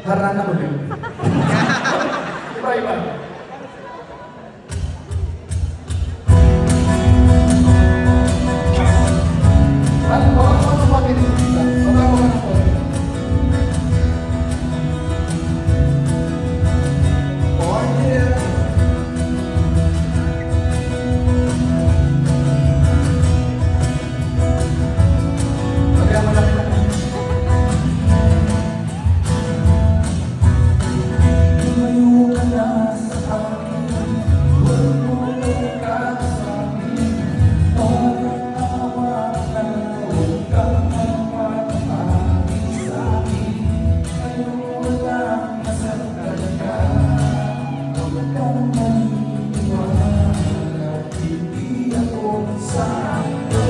Harana ulit. Try ba? Ano ba? Ano ba pinipita? Patawa ka na po. Oh, yeah. Lagyan mo lang lang. Lumayo ka na sa akin, huwag mo ka sa akin. Awa ka na, huwag kang magpapahagi sa akin. Ayaw lang masaktan ka, huwag kang maniniwala. Hindi ako sakto,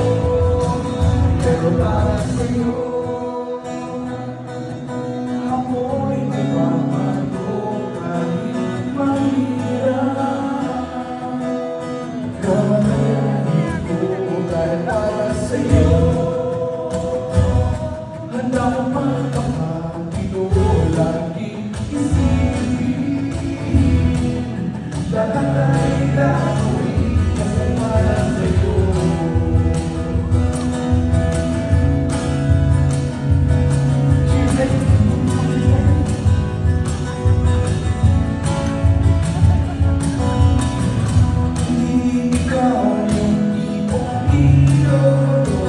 pero para sa'yo ako'y nagmamahal kahit mahirap. Kamayanin ko dahil para sa'yo handa ko magpapakito, laging isipin lahat ay gagawin kasi para sa'yo. Hindi ikaw yung tipong idolo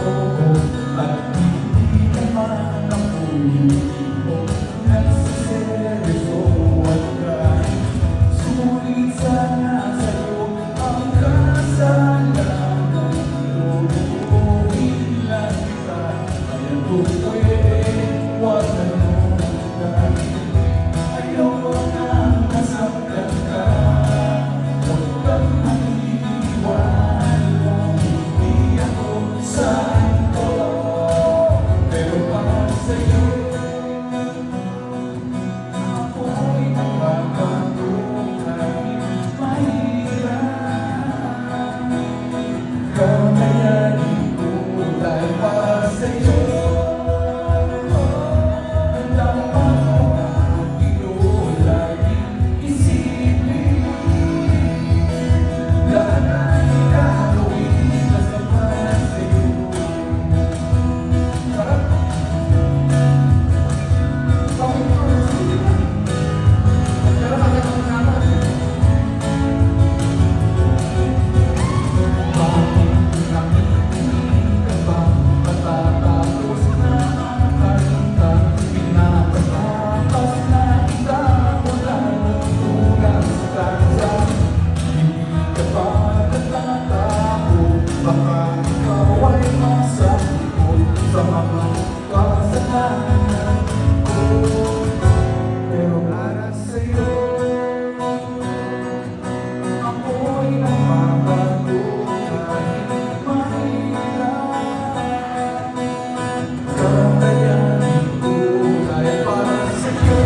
at hindi naman ako yung tipong nagsiseryoso at kahit sulit sana sa'yo ang kasalanan, inuulit lang kita, kaya kung pwede huwag na nung ayaw mo nang nasaktan ka. Huwag kang maniwala, hindi ako sakto, pero para sa'yo ako'y nagbabago kahit mahirap. Kamayanin ko dahil para sa'yo handa ko magpapakito, laging isipin lahat ay gagawin basta para sa'yo. Sarap. Bakit ko na sila? Pero bakit ako naman? Bakit nakikinig ka ba? Matatapos na ang kanta, pinapatapas na kita mula nagtulang sa kansa. Hindi ka pa nagtatao, baka ikaw ay masakot sa mga kasalanan ko. Pero para sa'yo ako'y nagbabago kahit mahirap. Kakayanin ko dahil para sa'yo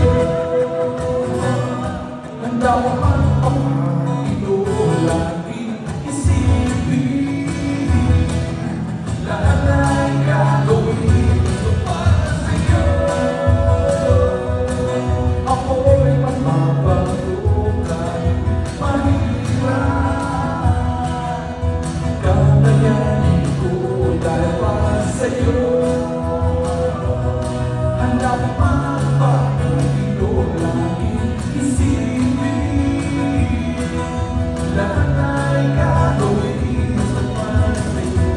handa ko magpapakito, laging isipin lahat ay gagawin para sa'yo. Ako'y magbabago kahit mahirap. Kakayanin ko dahil para sa'yo handa ko magpapakito, laging isipin lahat ay gagawin para sa'yo.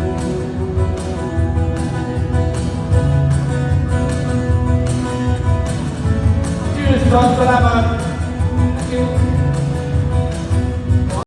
Cheers, Don! Salamat! Thank you.